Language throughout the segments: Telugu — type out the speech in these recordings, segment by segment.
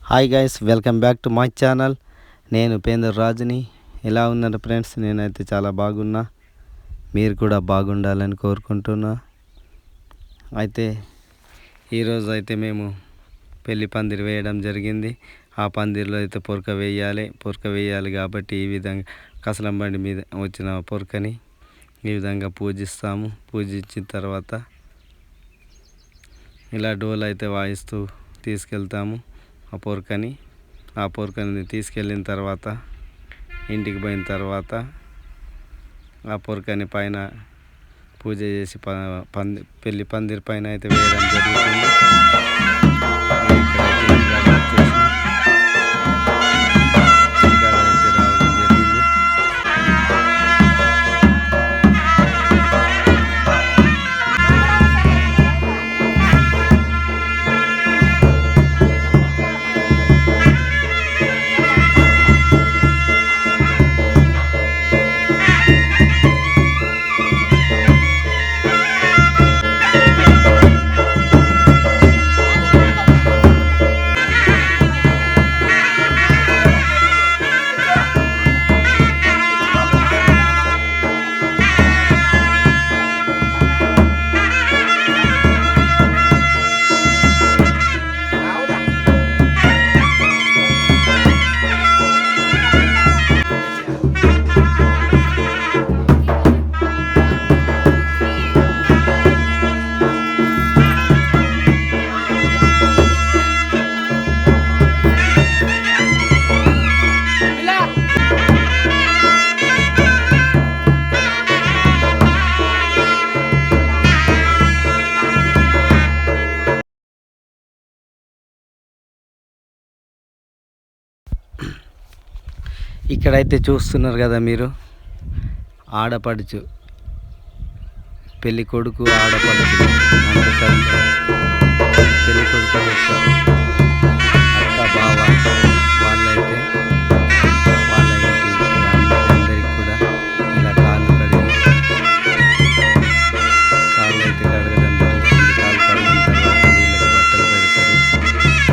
Hi guys, welcome back to my channel. నేను ఉపేందర్ రాజుని. ఎలా ఉన్నారు ఫ్రెండ్స్? నేనైతే చాలా బాగున్నా. మీరు కూడా బాగుండాలని కోరుకుంటున్నా. అయితే ఈరోజు అయితే మేము పెళ్లి పందిరి వేయడం జరిగింది. ఆ పందిరిలో అయితే పొరక వేయాలి కాబట్టి ఈ విధంగా కసలం బండి మీద వచ్చిన పొరకని ఈ విధంగా పూజిస్తాము. పూజించిన తర్వాత ఇలా డోలు అయితే వాయిస్తూ తీసుకెళ్తాము ఆ పొరకని తీసుకెళ్ళిన తర్వాత ఇంటికి పోయిన తర్వాత ఆ పొరకని పైన పూజ చేసి పెళ్లి పందిరి పైన అయితే వేయడం జరుగుతుంది. ఇక్కడైతే చూస్తున్నారు కదా మీరు, ఆడపడుచు పెళ్ళి కొడుకు ఆడపడుచు పెళ్ళి కొడుకు అక్క బావ వాళ్ళైతే వాళ్ళ ఇంటి అందరికి కూడా ఇలా కాళ్ళు అయితే కడగడం జరుగుతుంది. కాళ్ళు కడిగిన తర్వాత వీళ్ళకి బట్టలు పెడతారు.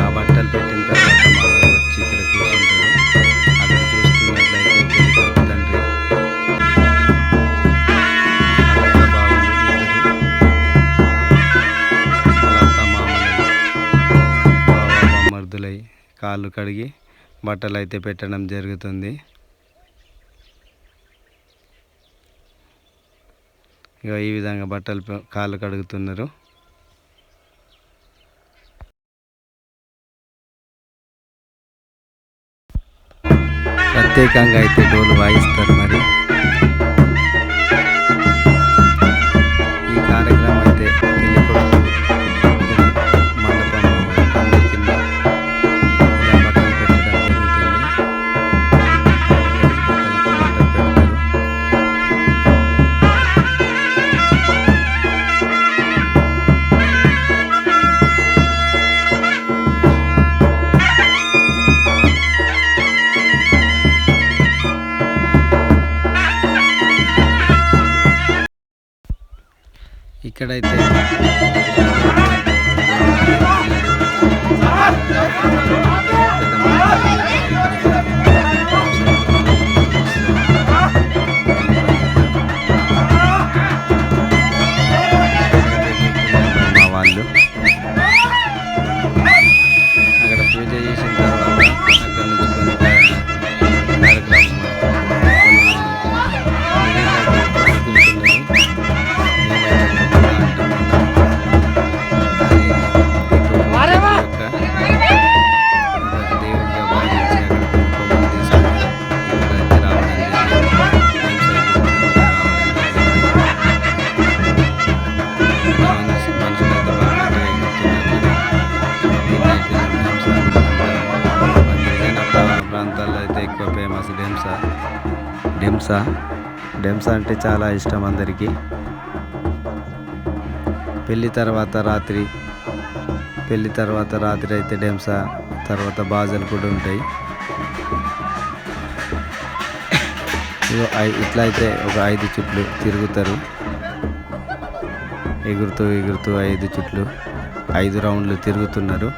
ఆ బట్టలు పెట్టిన తర్వాత మళ్ళీ వచ్చి ఇక్కడ కూర్చుంటారు. అక్కడ చూస్తున్నట్లయితే పెళ్లి కొడుకు తండ్రి మర్దులై కాళ్ళు కడిగి బట్టలు అయితే పెట్టడం జరుగుతుంది. ఇక ఈ విధంగా కాళ్ళు కడుగుతున్నారు. ప్రత్యేకంగా అయితే డోలు వాయిస్తారు. మరి ఈ కార్యక్రమం అయితే పెళ్లి కొడుకు మండపం పందిరి కింద ఇలా బట్టలు పెట్టడం జరుగుతుంది. బట్టలు పెడతారు. ఇక్కడైతే వాళ్ళు అక్కడ పూజ చేసిన తర్వాత అక్కడ నుంచి కొన్ని ప్రాంతాల్లో అయితే ఎక్కువ ఫేమస్ డెంసా అంటే చాలా ఇష్టం అందరికీ. పెళ్ళి తర్వాత రాత్రి అయితే డెంసా తర్వాత బాజలు కూడా ఉంటాయి. ఇట్లా అయితే ఒక 5 చుట్లు తిరుగుతారు. ఎగురుతూ 5 చుట్లు 5 రౌండ్లు తిరుగుతున్నారు.